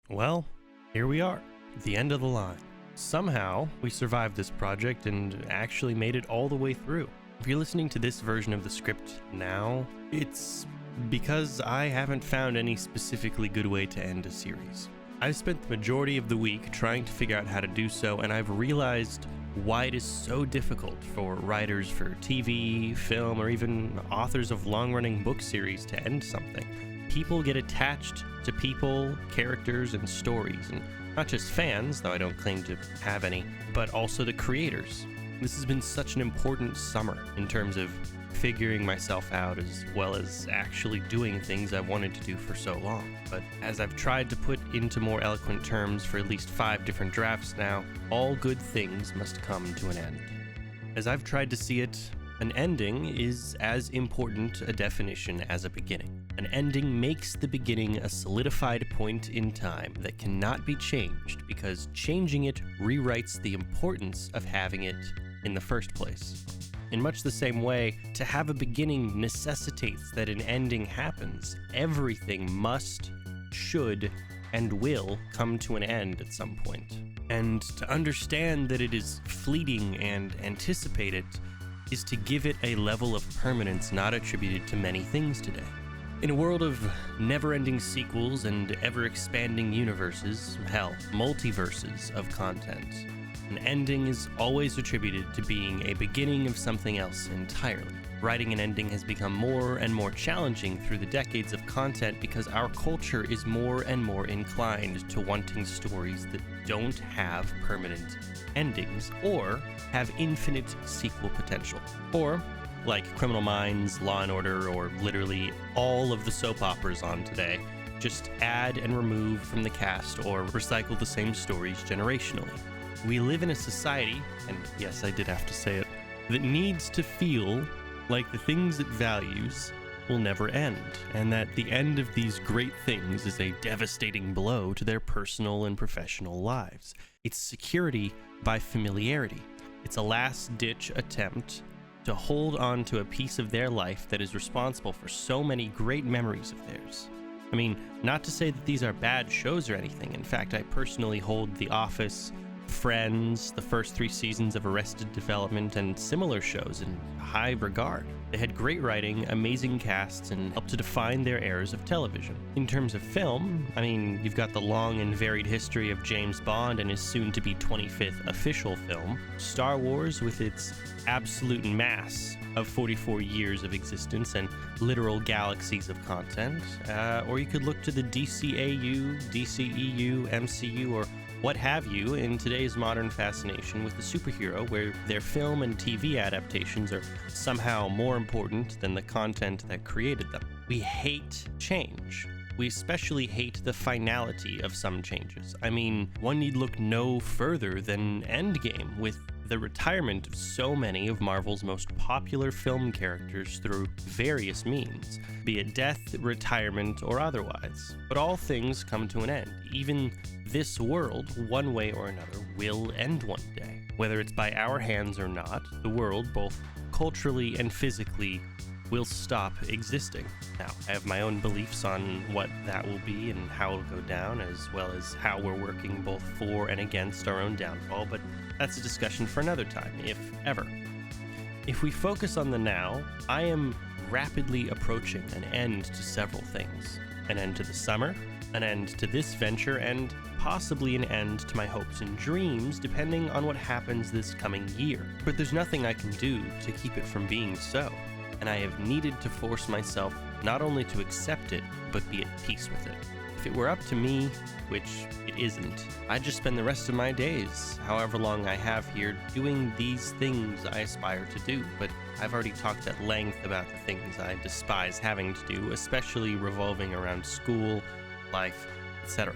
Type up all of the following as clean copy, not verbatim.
Well, here we are, the end of the line. Somehow, we survived this project and actually made it all the way through. If you're listening to this version of the script now, it's because I haven't found any specifically good way to end a series. I've spent the majority of the week trying to figure out how to do so, and I've realized why it is so difficult for writers for TV, film, or even authors of long-running book series to end something. People get attached to people, characters, and stories, and not just fans, though I don't claim to have any, but also the creators. This has been such an important summer in terms of figuring myself out as well as actually doing things I've wanted to do for so long. But as I've tried to put into more eloquent terms for at least 5 different drafts now, all good things must come to an end. As I've tried to see it, an ending is as important a definition as a beginning. An ending makes the beginning a solidified point in time that cannot be changed because changing it rewrites the importance of having it in the first place. In much the same way, to have a beginning necessitates that an ending happens. Everything must, should, and will come to an end at some point. And to understand that it is fleeting and anticipate it is to give it a level of permanence not attributed to many things today. In a world of never-ending sequels and ever-expanding universes, hell, multiverses of content, an ending is always attributed to being a beginning of something else entirely. Writing an ending has become more and more challenging through the decades of content because our culture is more and more inclined to wanting stories that don't have permanent endings or have infinite sequel potential. Or, like Criminal Minds, Law & Order, or literally all of the soap operas on today, just add and remove from the cast or recycle the same stories generationally. We live in a society, and yes, I did have to say it, that needs to feel like the things it values will never end, and that the end of these great things is a devastating blow to their personal and professional lives. It's security by familiarity. It's a last-ditch attempt to hold on to a piece of their life that is responsible for so many great memories of theirs. I mean, not to say that these are bad shows or anything. In fact, I personally hold The Office, Friends, the first 3 seasons of Arrested Development, and similar shows in high regard. They had great writing, amazing casts, and helped to define their eras of television. In terms of film, I mean, you've got the long and varied history of James Bond and his soon-to-be 25th official film, Star Wars with its absolute mass of 44 years of existence and literal galaxies of content, or you could look to the DCAU, DCEU, MCU, or what have you in today's modern fascination with the superhero, where their film and TV adaptations are somehow more important than the content that created them. We hate change. We especially hate the finality of some changes. I mean, one need look no further than Endgame, with the retirement of so many of Marvel's most popular film characters through various means, be it death, retirement, or otherwise. But all things come to an end. Even this world, one way or another, will end one day. Whether it's by our hands or not, the world, both culturally and physically, will stop existing. Now, I have my own beliefs on what that will be and how it'll go down, as well as how we're working both for and against our own downfall, but that's a discussion for another time, if ever. If we focus on the now, I am rapidly approaching an end to several things. An end to the summer, an end to this venture, and possibly an end to my hopes and dreams, depending on what happens this coming year. But there's nothing I can do to keep it from being so, and I have needed to force myself not only to accept it, but be at peace with it. If it were up to me, which it isn't, I'd just spend the rest of my days, however long I have here, doing these things I aspire to do. But I've already talked at length about the things I despise having to do, especially revolving around school, life, etc.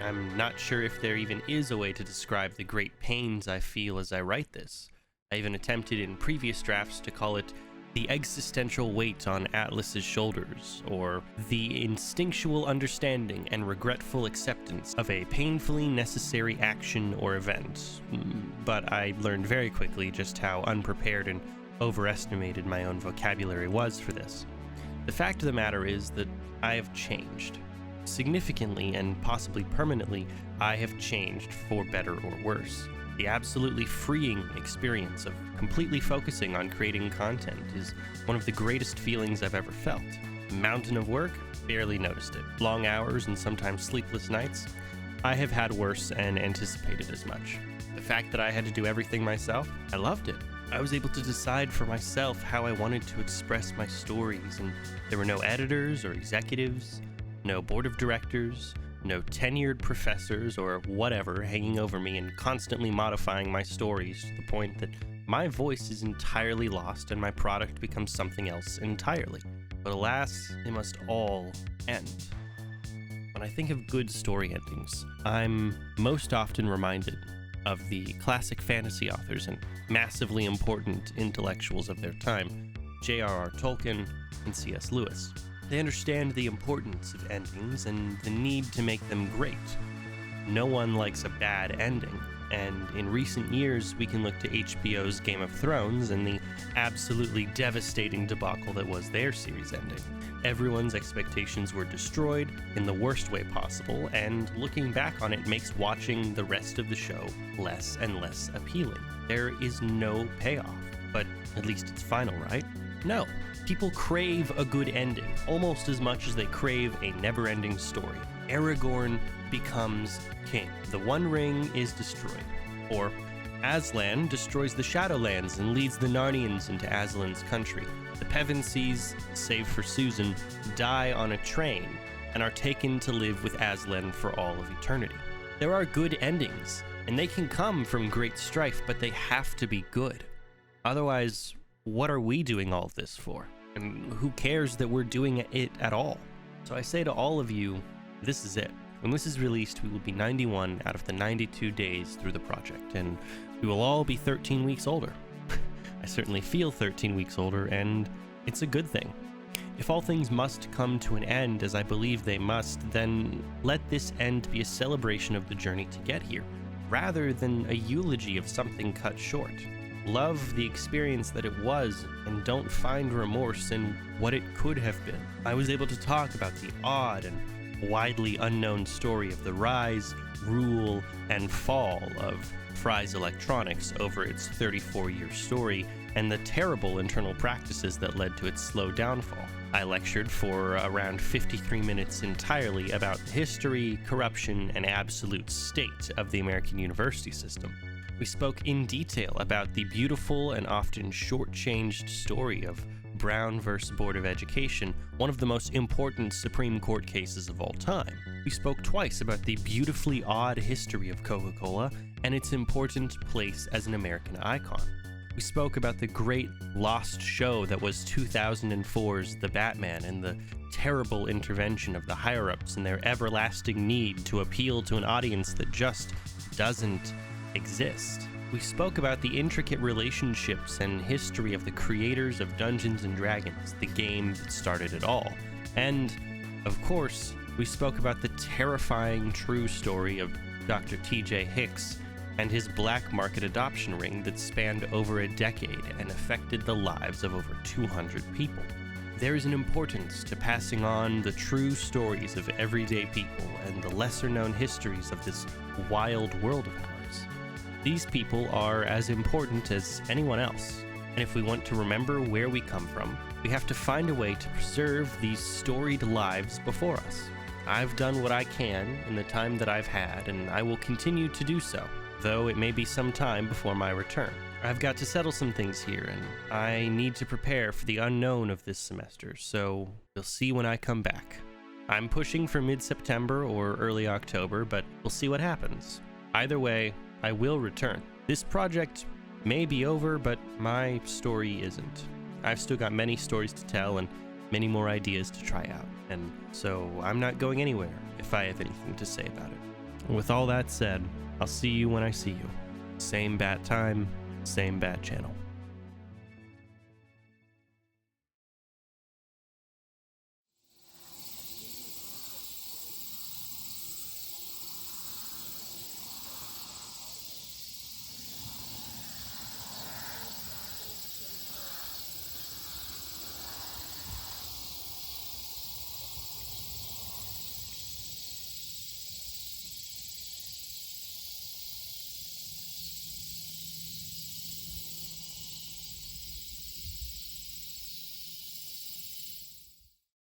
I'm not sure if there even is a way to describe the great pains I feel as I write this. I even attempted in previous drafts to call it the existential weight on Atlas's shoulders, or the instinctual understanding and regretful acceptance of a painfully necessary action or event. But I learned very quickly just how unprepared and overestimated my own vocabulary was for this. The fact of the matter is that I have changed. Significantly and possibly permanently, I have changed for better or worse. The absolutely freeing experience of completely focusing on creating content is one of the greatest feelings I've ever felt. Mountain of work? Barely noticed it. Long hours and sometimes sleepless nights? I have had worse and anticipated as much. The fact that I had to do everything myself? I loved it. I was able to decide for myself how I wanted to express my stories, and there were no editors or executives, no board of directors, no tenured professors or whatever hanging over me and constantly modifying my stories to the point that my voice is entirely lost and my product becomes something else entirely. But alas, they must all end. When I think of good story endings, I'm most often reminded of the classic fantasy authors and massively important intellectuals of their time, J.R.R. Tolkien and C.S. Lewis. They understand the importance of endings and the need to make them great. No one likes a bad ending, and in recent years we can look to HBO's Game of Thrones and the absolutely devastating debacle that was their series ending. Everyone's expectations were destroyed in the worst way possible, and looking back on it makes watching the rest of the show less and less appealing. There is no payoff, but at least it's final, right? No. People crave a good ending almost as much as they crave a never-ending story. Aragorn becomes king. The One Ring is destroyed. Or Aslan destroys the Shadowlands and leads the Narnians into Aslan's country. The Pevensies, save for Susan, die on a train and are taken to live with Aslan for all of eternity. There are good endings, and they can come from great strife, but they have to be good. Otherwise, what are we doing all of this for? And who cares that we're doing it at all? So I say to all of you, this is it. When this is released, we will be 91 out of the 92 days through the project, and we will all be 13 weeks older. I certainly feel 13 weeks older, and it's a good thing. If all things must come to an end, as I believe they must, then let this end be a celebration of the journey to get here, rather than a eulogy of something cut short. Love the experience that it was, and don't find remorse in what it could have been. I was able to talk about the odd and widely unknown story of the rise, rule, and fall of Fry's Electronics over its 34-year story, and the terrible internal practices that led to its slow downfall. I lectured for around 53 minutes entirely about the history, corruption, and absolute state of the American university system. We spoke in detail about the beautiful and often shortchanged story of Brown versus Board of Education, one of the most important Supreme Court cases of all time. We spoke twice about the beautifully odd history of Coca-Cola and its important place as an American icon. We spoke about the great lost show that was 2004's The Batman and the terrible intervention of the higher-ups and their everlasting need to appeal to an audience that just doesn't exist. We spoke about the intricate relationships and history of the creators of Dungeons & Dragons, the game that started it all. And, of course, we spoke about the terrifying true story of Dr. T.J. Hicks and his black market adoption ring that spanned over a decade and affected the lives of over 200 people. There is an importance to passing on the true stories of everyday people and the lesser-known histories of this wild world of ours. These people are as important as anyone else, and if we want to remember where we come from, we have to find a way to preserve these storied lives before us. I've done what I can in the time that I've had, and I will continue to do so, though it may be some time before my return. I've got to settle some things here, and I need to prepare for the unknown of this semester, so you'll see when I come back. I'm pushing for mid-September or early October, but we'll see what happens. Either way, I will return. This project may be over, but my story isn't. I've still got many stories to tell and many more ideas to try out, and so I'm not going anywhere if I have anything to say about it. And with all that said, I'll see you when I see you. Same bat time, same bat channel.